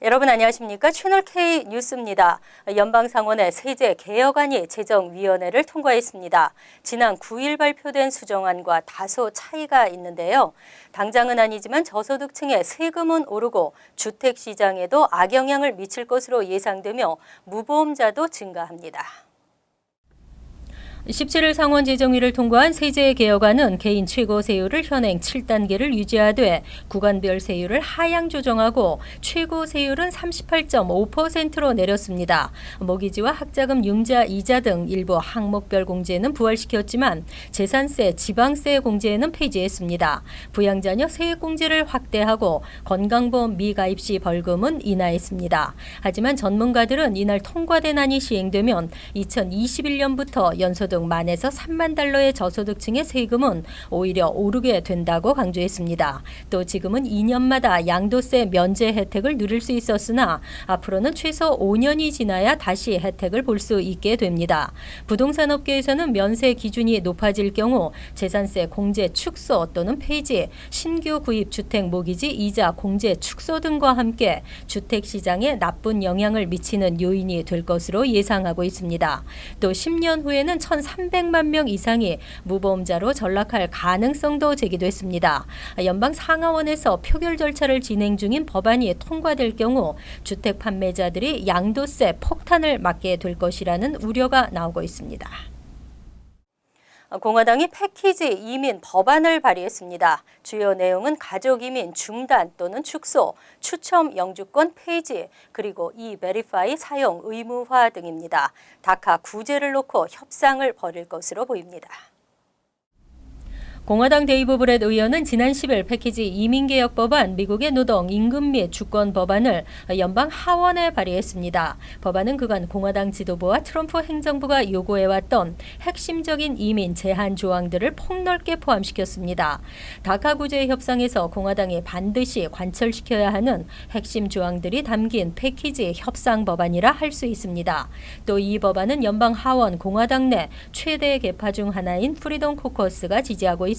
여러분 안녕하십니까? 채널 K 뉴스입니다. 연방상원의 세제 개혁안이 재정위원회를 통과했습니다. 지난 9일 발표된 수정안과 다소 차이가 있는데요. 당장은 아니지만 저소득층의 세금은 오르고 주택시장에도 악영향을 미칠 것으로 예상되며 무보험자도 증가합니다. 17일 상원재정위를 통과한 세제 개혁안은 개인 최고 세율을 현행 7단계를 유지하되 구간별 세율을 하향 조정하고 최고 세율은 38.5%로 내렸습니다. 모기지와 학자금 융자 이자 등 일부 항목별 공제는 부활시켰지만 재산세, 지방세 공제는 폐지했습니다. 부양자녀 세액공제를 확대하고 건강보험 미가입 시 벌금은 인하했습니다. 하지만 전문가들은 이날 통과된 안이 시행되면 2021년부터 연소득 만에서 3만 달러의 저소득층의 세금은 오히려 오르게 된다고 강조했습니다. 또 지금은 2년마다 양도세 면제 혜택을 누릴 수 있었으나 앞으로는 최소 5년이 지나야 다시 혜택을 볼 수 있게 됩니다. 부동산 업계에서는 면세 기준이 높아질 경우 재산세 공제 축소 또는 폐지, 신규 구입 주택 모기지 이자 공제 축소 등과 함께 주택시장에 나쁜 영향을 미치는 요인이 될 것으로 예상하고 있습니다. 또 10년 후에는 1,300만 명 이상이 무보험자로 전락할 가능성도 제기됐습니다. 연방 상하원에서 표결 절차를 진행 중인 법안이 통과될 경우 주택 판매자들이 양도세 폭탄을 맞게 될 것이라는 우려가 나오고 있습니다. 공화당이 패키지 이민 법안을 발의했습니다. 주요 내용은 가족 이민 중단 또는 축소, 추첨 영주권 폐지, 그리고 E-Verify 사용 의무화 등입니다. 다카 구제를 놓고 협상을 벌일 것으로 보입니다. 공화당 데이브 브렛 의원은 지난 10일 패키지 이민개혁 법안, 미국의 노동, 임금 및 주권 법안을 연방 하원에 발의했습니다. 법안은 그간 공화당 지도부와 트럼프 행정부가 요구해왔던 핵심적인 이민 제한 조항들을 폭넓게 포함시켰습니다. 다카 구제 협상에서 공화당이 반드시 관철시켜야 하는 핵심 조항들이 담긴 패키지 협상 법안이라 할 수 있습니다. 또 이 법안은 연방 하원 공화당 내 최대 계파 중 하나인 프리덤 코커스가 지지하고 있습니다.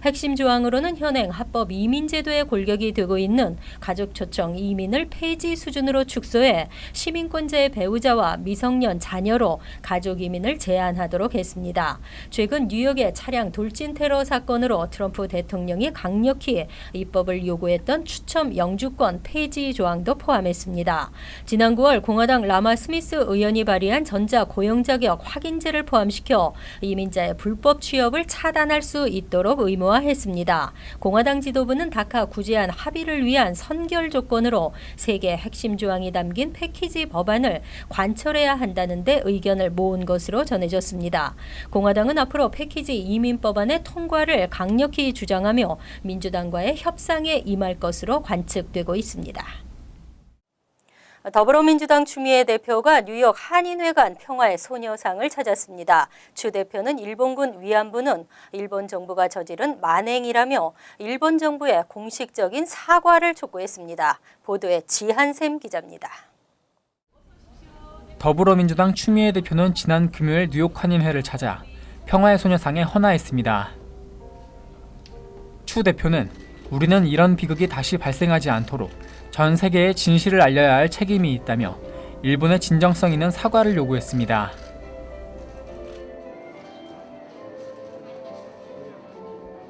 핵심 조항으로는 현행 합법 이민제도에 골격이 되고 있는 가족 초청 이민을 폐지 수준으로 축소해 시민권자의 배우자와 미성년 자녀로 가족 이민을 제한하도록 했습니다. 최근 뉴욕의 차량 돌진 테러 사건으로 트럼프 대통령이 강력히 입법을 요구했던 추첨 영주권 폐지 조항도 포함했습니다. 지난 9월 공화당 라마 스미스 의원이 발의한 전자 고용 자격 확인제를 포함시켜 이민자의 불법 취업을 차단할 수 있도록 의무화했습니다. 공화당 지도부는 다카 구제안 합의를 위한 선결 조건으로 3개 핵심 조항이 담긴 패키지 법안을 관철해야 한다는 데 의견을 모은 것으로 전해졌습니다. 공화당은 앞으로 패키지 이민법안의 통과를 강력히 주장하며 민주당과의 협상에 임할 것으로 관측되고 있습니다. 더불어민주당 추미애 대표가 뉴욕 한인회관 평화의 소녀상을 찾았습니다. 추 대표는 일본군 위안부는 일본 정부가 저지른 만행이라며 일본 정부의 공식적인 사과를 촉구했습니다. 보도에 지한샘 기자입니다. 더불어민주당 추미애 대표는 지난 금요일 뉴욕 한인회를 찾아 평화의 소녀상에 헌화했습니다. 추 대표는 우리는 이런 비극이 다시 발생하지 않도록 전 세계에 진실을 알려야 할 책임이 있다며 일본의 진정성 있는 사과를 요구했습니다.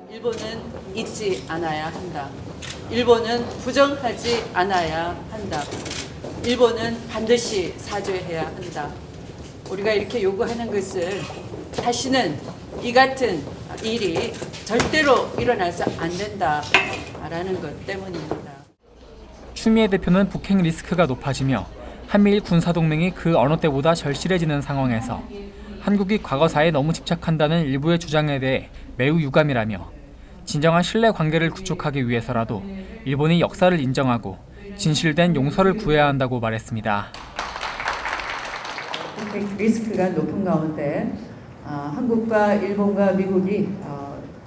일본은 잊지 않아야 한다. 일본은 부정하지 않아야 한다. 일본은 반드시 사죄해야 한다. 우리가 이렇게 요구하는 것을 다시는 이 같은 일이 절대로 일어나서 안 된다라는 것 때문입니다. 추미애 대표는 북핵 리스크가 높아지며 한미일 군사동맹이 그 어느 때보다 절실해지는 상황에서 한국이 과거사에 너무 집착한다는 일부의 주장에 대해 매우 유감이라며 진정한 신뢰 관계를 구축하기 위해서라도 일본이 역사를 인정하고 진실된 용서를 구해야 한다고 말했습니다. 북핵 리스크가 높은 가운데 한국과 일본과 미국이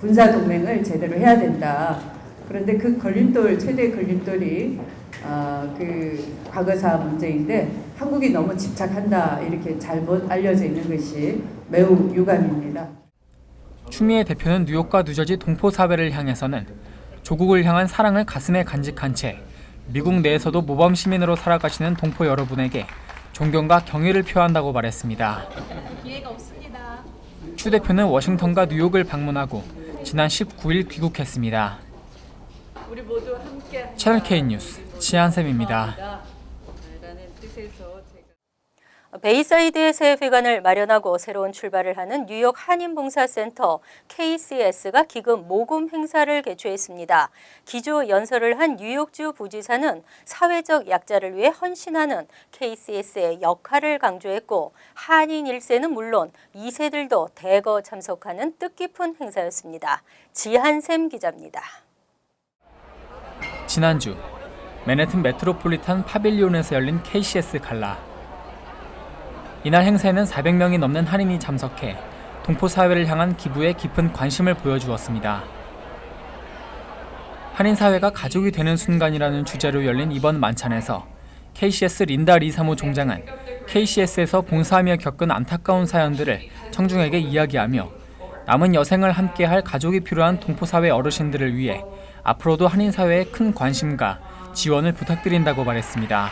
군사동맹을 제대로 해야 된다. 그런데 그 걸림돌, 최대 걸림돌이 그 과거사 문제인데 한국이 너무 집착한다 이렇게 잘못 알려져 있는 것이 매우 유감입니다. 추미애 대표는 뉴욕과 뉴저지 동포 사회를 향해서는 조국을 향한 사랑을 가슴에 간직한 채 미국 내에서도 모범 시민으로 살아가시는 동포 여러분에게 존경과 경의를 표한다고 말했습니다. 기회가 없습니다. 추 대표는 워싱턴과 뉴욕을 방문하고 지난 19일 귀국했습니다. 우리 모두 함께 채널 K 뉴스 지한샘입니다. 라는 뜻에서 제가 베이사이드에 새 회관을 마련하고 새로운 출발을 하는 뉴욕 한인봉사센터 KCS가 기금 모금 행사를 개최했습니다. 기조 연설을 한 뉴욕주 부지사는 사회적 약자를 위해 헌신하는 KCS의 역할을 강조했고 한인 1세는 물론 2세들도 대거 참석하는 뜻깊은 행사였습니다. 지한샘 기자입니다. 지난주 맨해튼 메트로폴리탄 파빌리온에서 열린 KCS 갈라. 이날 행사에는 400명이 넘는 한인이 참석해 동포 사회를 향한 기부에 깊은 관심을 보여주었습니다. 한인 사회가 가족이 되는 순간이라는 주제로 열린 이번 만찬에서 KCS 린다 리 사무 총장은 KCS에서 봉사하며 겪은 안타까운 사연들을 청중에게 이야기하며 남은 여생을 함께할 가족이 필요한 동포 사회 어르신들을 위해 앞으로도 한인 사회에 큰 관심과 지원을 부탁드린다고 말했습니다.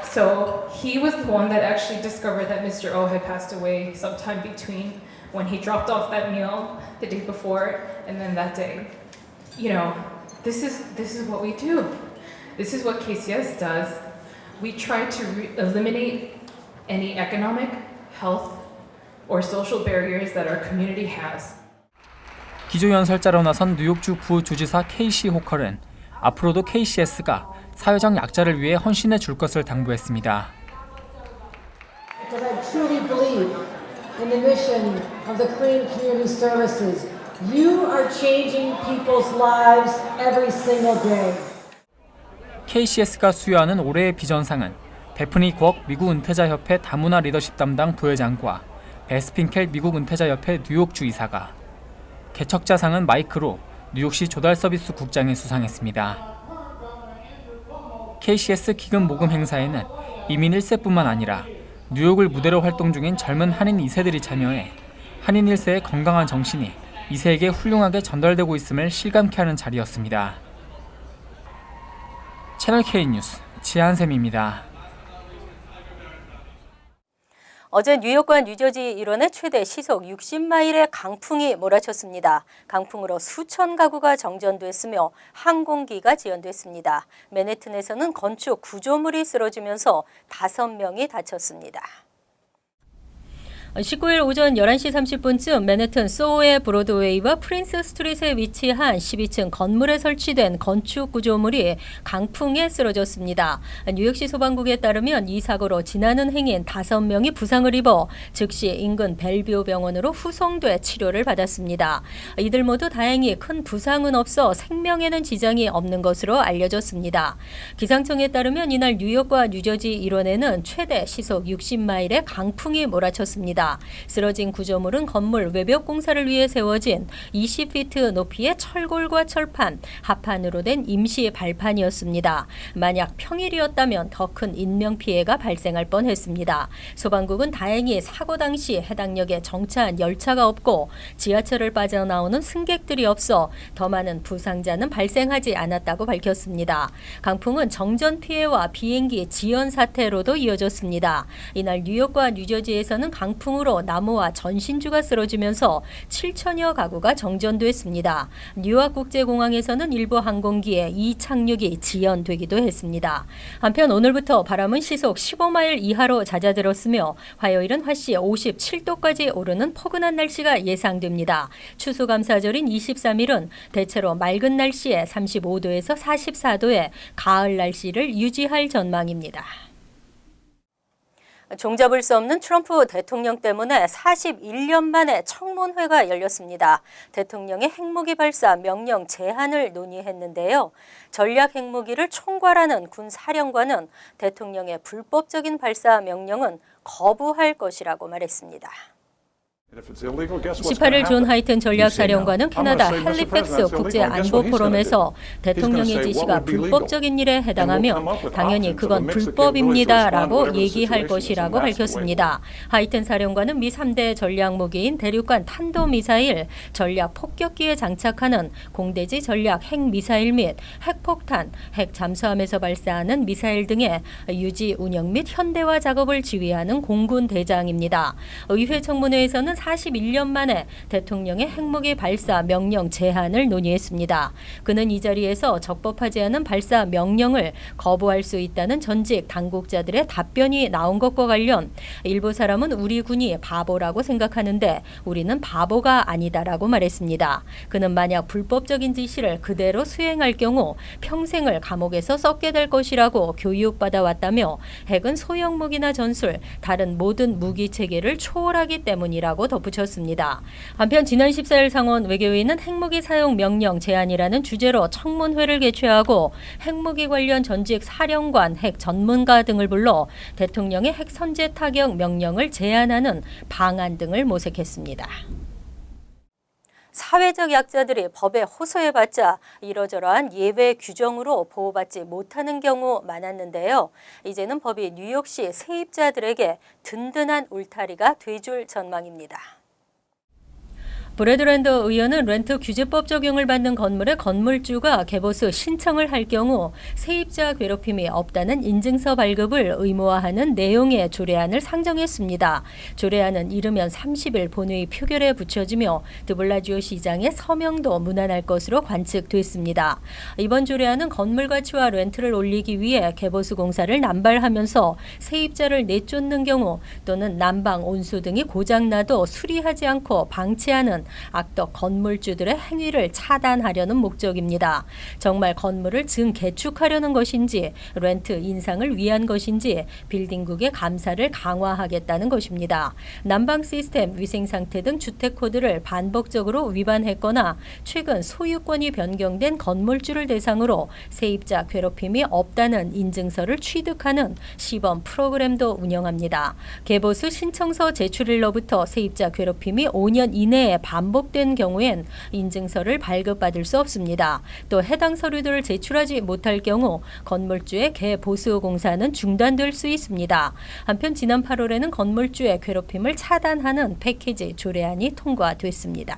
So he was the one that actually discovered that Mr. O had passed away sometime between when he dropped off that meal the day before and then that day. You know, this is what we do. This is what KCS does. We try to eliminate any economic, health, or social barriers that our community has. 기조 연설자로 나선 뉴욕주 부주지사 케이시 호컬은 앞으로도 KCS가 사회적 약자를 위해 헌신해 줄 것을 당부했습니다. Because I truly believe in the mission of the Korean Community Services. You are changing people's lives every single day. KCS가 수여하는 올해의 비전상은 베프니 구억 미국 은퇴자협회 다문화 리더십 담당 부회장과 베스핀켈 미국 은퇴자협회 뉴욕주 이사가, 개척자상은 마이크로 뉴욕시 조달서비스 국장이 수상했습니다. KCS 기금 모금 행사에는 이민 1세뿐만 아니라 뉴욕을 무대로 활동 중인 젊은 한인 2세들이 참여해 한인 1세의 건강한 정신이 2세에게 훌륭하게 전달되고 있음을 실감케 하는 자리였습니다. 채널 K 뉴스 지한샘입니다. 어제 뉴욕과 뉴저지 일원의 최대 시속 60마일의 강풍이 몰아쳤습니다. 강풍으로 수천 가구가 정전됐으며 항공기가 지연됐습니다. 맨해튼에서는 건축 구조물이 쓰러지면서 5명이 다쳤습니다. 19일 오전 11시 30분쯤 맨해튼 소우의 브로드웨이와 프린스 스트릿에 위치한 12층 건물에 설치된 건축 구조물이 강풍에 쓰러졌습니다. 뉴욕시 소방국에 따르면 이 사고로 지나는 행인 5명이 부상을 입어 즉시 인근 벨뷰 병원으로 후송돼 치료를 받았습니다. 이들 모두 다행히 큰 부상은 없어 생명에는 지장이 없는 것으로 알려졌습니다. 기상청에 따르면 이날 뉴욕과 뉴저지 일원에는 최대 시속 60마일의 강풍이 몰아쳤습니다. 쓰러진 구조물은 건물 외벽 공사를 위해 세워진 20피트 높이의 철골과 철판, 합판으로 된 임시 발판이었습니다. 만약 평일이었다면 더 큰 인명피해가 발생할 뻔했습니다. 소방국은 다행히 사고 당시 해당역에 정차한 열차가 없고 지하철을 빠져나오는 승객들이 없어 더 많은 부상자는 발생하지 않았다고 밝혔습니다. 강풍은 정전 피해와 비행기 지연 사태로도 이어졌습니다. 이날 뉴욕과 뉴저지에서는 강풍으로 나무와 전신주가 쓰러지면서 7천여 가구가 정전됐습니다. 뉴욕 국제공항에서는 일부 항공기에 이착륙이 지연되기도 했습니다. 한편 오늘부터 바람은 시속 15마일 이하로 잦아들었으며 화요일은 화씨 57도까지 오르는 포근한 날씨가 예상됩니다. 추수감사절인 23일은 대체로 맑은 날씨에 35도에서 44도의 가을 날씨를 유지할 전망입니다. 종잡을 수 없는 트럼프 대통령 때문에 41년 만에 청문회가 열렸습니다. 대통령의 핵무기 발사 명령 제한을 논의했는데요. 전략 핵무기를 총괄하는 군 사령관은 대통령의 불법적인 발사 명령은 거부할 것이라고 말했습니다. 18일 존 하이튼 전략사령관은 캐나다 핼리팩스 국제안보포럼에서 대통령의 지시가 불법적인 일에 해당하며 당연히 그건 불법입니다라고 얘기할 것이라고 밝혔습니다. 하이튼 사령관은 미 3대 전략무기인 대륙간 탄도미사일, 전략 폭격기에 장착하는 공대지 전략 핵미사일 및 핵폭탄, 핵 잠수함에서 발사하는 미사일 등의 유지, 운영 및 현대화 작업을 지휘하는 공군 대장입니다. 의회 청문회에서는 41년 만에 대통령의 핵무기 발사 명령 제한을 논의했습니다. 그는 이 자리에서 적법하지 않은 발사 명령을 거부할 수 있다는 전직 당국자들의 답변이 나온 것과 관련 일부 사람은 우리 군이 바보라고 생각하는데 우리는 바보가 아니다라고 말했습니다. 그는 만약 불법적인 지시를 그대로 수행할 경우 평생을 감옥에서 썩게 될 것이라고 교육받아 왔다며 핵은 소형 무기나 전술, 다른 모든 무기 체계를 초월하기 때문이라고 덧붙였습니다. 한편 지난 14일 상원 외교위는 핵무기 사용 명령 제한이라는 주제로 청문회를 개최하고 핵무기 관련 전직 사령관, 핵 전문가 등을 불러 대통령의 핵 선제 타격 명령을 제한하는 방안 등을 모색했습니다. 사회적 약자들이 법에 호소해봤자 이러저러한 예외 규정으로 보호받지 못하는 경우 많았는데요. 이제는 법이 뉴욕시 세입자들에게 든든한 울타리가 돼줄 전망입니다. 브래드랜더 의원은 렌트 규제법 적용을 받는 건물의 건물주가 개보수 신청을 할 경우 세입자 괴롭힘이 없다는 인증서 발급을 의무화하는 내용의 조례안을 상정했습니다. 조례안은 이르면 30일 본회의 표결에 붙여지며 드블라지오 시장의 서명도 무난할 것으로 관측됐습니다. 이번 조례안은 건물 가치와 렌트를 올리기 위해 개보수 공사를 남발하면서 세입자를 내쫓는 경우 또는 난방, 온수 등이 고장나도 수리하지 않고 방치하는 악덕 건물주들의 행위를 차단하려는 목적입니다. 정말 건물을 증개축하려는 것인지 렌트 인상을 위한 것인지 빌딩국의 감사를 강화하겠다는 것입니다. 난방 시스템, 위생 상태 등 주택 코드를 반복적으로 위반했거나 최근 소유권이 변경된 건물주를 대상으로 세입자 괴롭힘이 없다는 인증서를 취득하는 시범 프로그램도 운영합니다. 개보수 신청서 제출일로부터 세입자 괴롭힘이 5년 이내에 반복된 경우엔 인증서를 발급받을 수 없습니다. 또 해당 서류들을 제출하지 못할 경우 건물주의 개보수 공사는 중단될 수 있습니다. 한편 지난 8월에는 건물주의 괴롭힘을 차단하는 패키지 조례안이 통과됐습니다.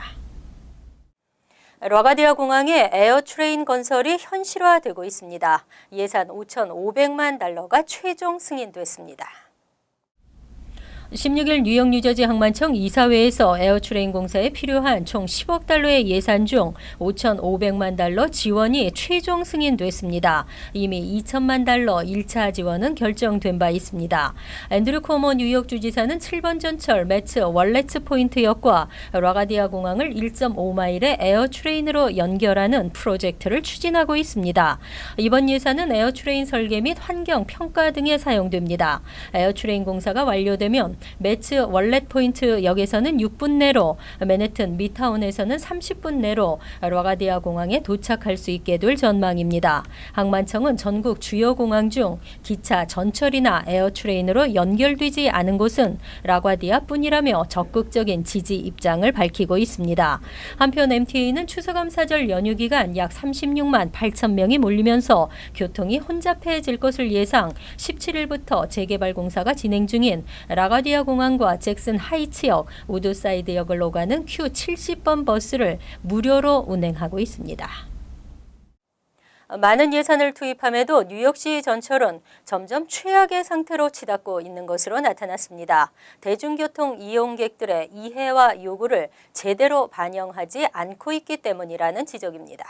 라가디아 공항의 에어트레인 건설이 현실화되고 있습니다. 예산 5,500만 달러가 최종 승인됐습니다. 16일 뉴욕 뉴저지 항만청 이사회에서 에어트레인 공사에 필요한 총 10억 달러의 예산 중 5,500만 달러 지원이 최종 승인됐습니다. 이미 2천만 달러 1차 지원은 결정된 바 있습니다. 앤드류 코모 뉴욕 주지사는 7번 전철 매츠 월렛츠 포인트역과 라가디아 공항을 1.5마일의 에어트레인으로 연결하는 프로젝트를 추진하고 있습니다. 이번 예산은 에어트레인 설계 및 환경 평가 등에 사용됩니다. 에어트레인 공사가 완료되면 매츠 월렛 포인트 역에서는 6분 내로, 맨해튼 미타운에서는 30분 내로 라가디아 공항에 도착할 수 있게 될 전망입니다. 항만청은 전국 주요 공항 중 기차, 전철이나 에어트레인으로 연결되지 않은 곳은 라가디아뿐이라며 적극적인 지지 입장을 밝히고 있습니다. 한편 MTA는 추수감사절 연휴 기간 약 36만 8천 명이 몰리면서 교통이 혼잡해질 것을 예상 17일부터 재개발 공사가 진행 중인 라가디아 공항과 잭슨 하이츠역, 우드사이드역을 오가는 Q70번 버스를 무료로 운행하고 있습니다. 많은 예산을 투입함에도 뉴욕시 전철은 점점 최악의 상태로 치닫고 있는 것으로 나타났습니다. 대중교통 이용객들의 이해와 요구를 제대로 반영하지 않고 있기 때문이라는 지적입니다.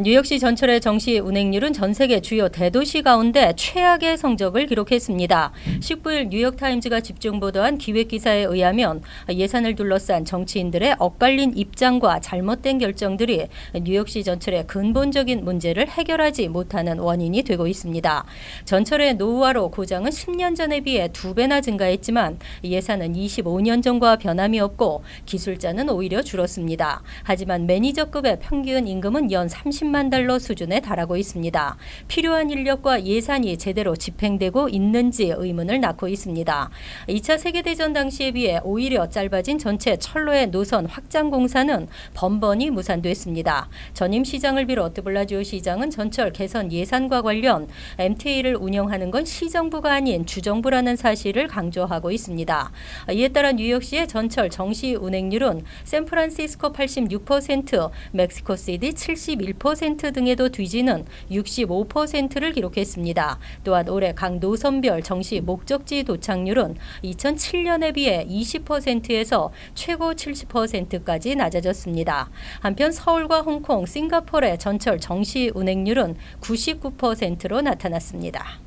뉴욕시 전철의 정시 운행률은 전 세계 주요 대도시 가운데 최악의 성적을 기록했습니다. 19일 뉴욕타임즈가 집중 보도한 기획기사에 의하면 예산을 둘러싼 정치인들의 엇갈린 입장과 잘못된 결정들이 뉴욕시 전철의 근본적인 문제를 해결하지 못하는 원인이 되고 있습니다. 전철의 노후화로 고장은 10년 전에 비해 2배나 증가했지만 예산은 25년 전과 변함이 없고 기술자는 오히려 줄었습니다. 하지만 매니저급의 평균 임금은 연 30% 30만 달러 수준에 달하고 있습니다. 필요한 인력과 예산이 제대로 집행되고 있는지 의문을 낳고 있습니다. 2차 세계대전 당시에 비해 오히려 짧아진 전체 철로의 노선 확장 공사는 번번이 무산됐습니다. 전임 시장을 비롯 드블라지오 시장은 전철 개선 예산과 관련 MTA를 운영하는 건 시정부가 아닌 주정부라는 사실을 강조하고 있습니다. 이에 따라 뉴욕시의 전철 정시 운행률은 샌프란시스코 86%, 멕시코시티 71% 등에도 뒤지는 65%를 기록했습니다. 또한 올해 각 노선별 정시 목적지 도착률은 2007년에 비해 20%에서 최고 70%까지 낮아졌습니다. 한편 서울과 홍콩, 싱가포르의 전철 정시 운행률은 99%로 나타났습니다.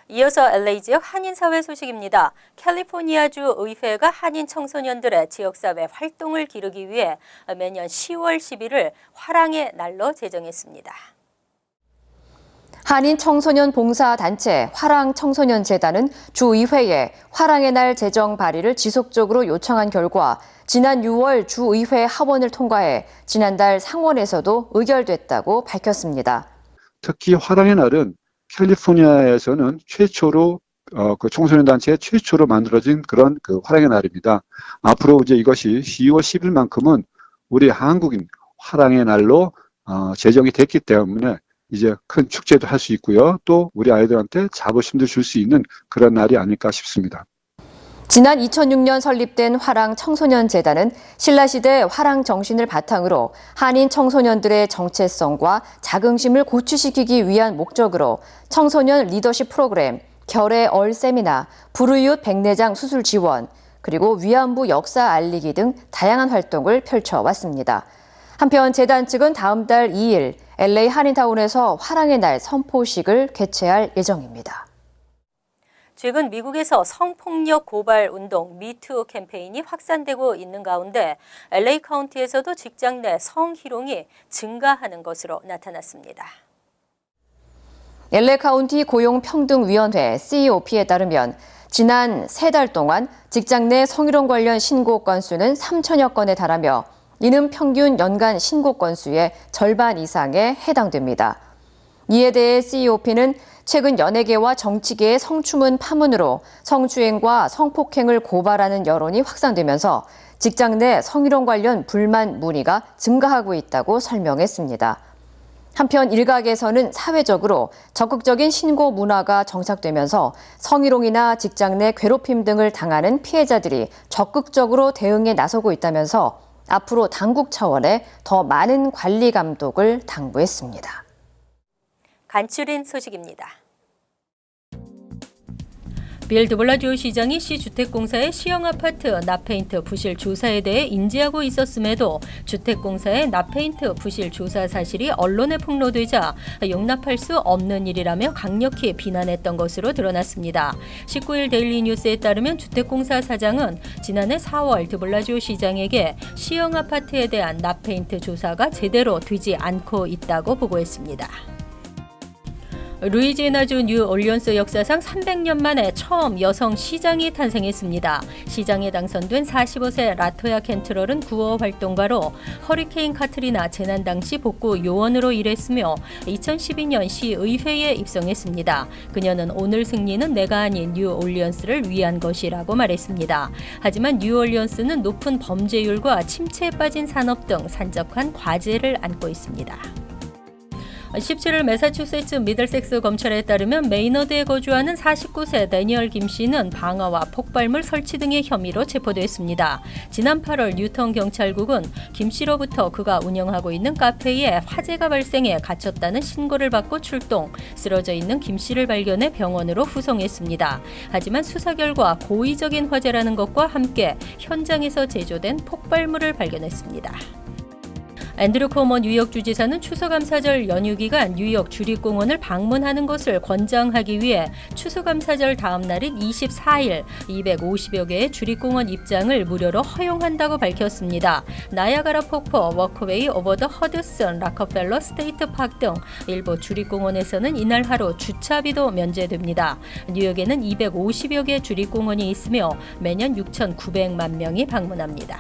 이어서 LA 지역 한인사회 소식입니다. 캘리포니아주 의회가 한인 청소년들의 지역사회 활동을 기르기 위해 매년 10월 10일을 화랑의 날로 제정했습니다. 한인 청소년 봉사단체 화랑청소년재단은 주의회에 화랑의 날 제정 발의를 지속적으로 요청한 결과 지난 6월 주의회 하원을 통과해 지난달 상원에서도 의결됐다고 밝혔습니다. 특히 화랑의 날은 캘리포니아에서는 최초로 그 청소년 단체 최초로 만들어진 그런 그 화랑의 날입니다. 앞으로 이제 이것이 10월 10일만큼은 우리 한국인 화랑의 날로 제정이 됐기 때문에 이제 큰 축제도 할 수 있고요. 또 우리 아이들한테 자부심도 줄 수 있는 그런 날이 아닐까 싶습니다. 지난 2006년 설립된 화랑청소년재단은 신라시대 화랑 정신을 바탕으로 한인 청소년들의 정체성과 자긍심을 고취시키기 위한 목적으로 청소년 리더십 프로그램, 결의 얼 세미나, 불우이웃 백내장 수술 지원, 그리고 위안부 역사 알리기 등 다양한 활동을 펼쳐왔습니다. 한편 재단 측은 다음 달 2일 LA 한인타운에서 화랑의 날 선포식을 개최할 예정입니다. 최근 미국에서 성폭력 고발 운동 미투 캠페인이 확산되고 있는 가운데 LA 카운티에서도 직장 내 성희롱이 증가하는 것으로 나타났습니다. LA 카운티 고용평등위원회 CEOP에 따르면 지난 3달 동안 직장 내 성희롱 관련 신고 건수는 3천여 건에 달하며 이는 평균 연간 신고 건수의 절반 이상에 해당됩니다. 이에 대해 CEOP는 최근 연예계와 정치계의 성추문 파문으로 성추행과 성폭행을 고발하는 여론이 확산되면서 직장 내 성희롱 관련 불만 문의가 증가하고 있다고 설명했습니다. 한편 일각에서는 사회적으로 적극적인 신고 문화가 정착되면서 성희롱이나 직장 내 괴롭힘 등을 당하는 피해자들이 적극적으로 대응에 나서고 있다면서 앞으로 당국 차원의 더 많은 관리 감독을 당부했습니다. 간추린 소식입니다. 빌 드블라지오 시장이 시주택공사의 시형 아파트 납페인트 부실 조사에 대해 인지하고 있었음에도 주택공사의 납페인트 부실 조사 사실이 언론에 폭로되자 용납할 수 없는 일이라며 강력히 비난했던 것으로 드러났습니다. 19일 데일리 뉴스에 따르면 주택공사 사장은 지난해 4월 드블라지오 시장에게 시형 아파트에 대한 납페인트 조사가 제대로 되지 않고 있다고 보고했습니다. 루이지애나주 뉴올리언스 역사상 300년 만에 처음 여성 시장이 탄생했습니다. 시장에 당선된 45세 라토야 캔트럴은 구호 활동가로 허리케인 카트리나 재난 당시 복구 요원으로 일했으며 2012년 시의회에 입성했습니다. 그녀는 오늘 승리는 내가 아닌 뉴올리언스를 위한 것이라고 말했습니다. 하지만 뉴올리언스는 높은 범죄율과 침체에 빠진 산업 등 산적한 과제를 안고 있습니다. 17일 매사추세츠 미들섹스 검찰에 따르면 메이너드에 거주하는 49세 데니얼 김 씨는 방화와 폭발물 설치 등의 혐의로 체포됐습니다. 지난 8월 뉴턴 경찰국은 김 씨로부터 그가 운영하고 있는 카페에 화재가 발생해 갇혔다는 신고를 받고 출동, 쓰러져 있는 김 씨를 발견해 병원으로 후송했습니다. 하지만 수사 결과 고의적인 화재라는 것과 함께 현장에서 제조된 폭발물을 발견했습니다. 앤드류 코머 뉴욕 주지사는 추수감사절 연휴 기간 뉴욕 주립공원을 방문하는 것을 권장하기 위해 추수감사절 다음 날인 24일 250여 개의 주립공원 입장을 무료로 허용한다고 밝혔습니다. 나야가라 폭포, 워크웨이 오버 더 허드슨, 락커펠러 스테이트 파크 등 일부 주립공원에서는 이날 하루 주차비도 면제됩니다. 뉴욕에는 250여 개 주립공원이 있으며 매년 6,900만 명이 방문합니다.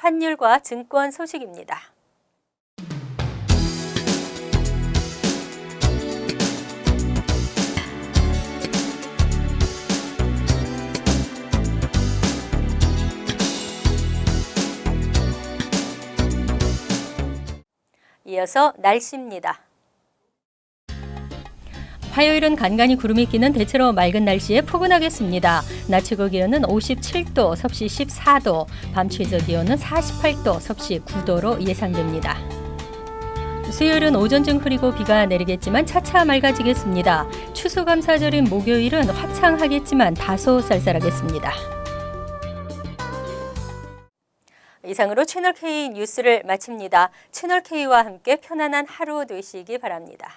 환율과 증권 소식입니다. 이어서 날씨입니다. 화요일은 간간히 구름이 끼는 대체로 맑은 날씨에 포근하겠습니다. 낮 최고 기온은 57도, 섭씨 14도, 밤 최저 기온은 48도, 섭씨 9도로 예상됩니다. 수요일은 오전중 흐리고 비가 내리겠지만 차차 맑아지겠습니다. 추수감사절인 목요일은 화창하겠지만 다소 쌀쌀하겠습니다. 이상으로 채널K 뉴스를 마칩니다. 채널K와 함께 편안한 하루 되시기 바랍니다.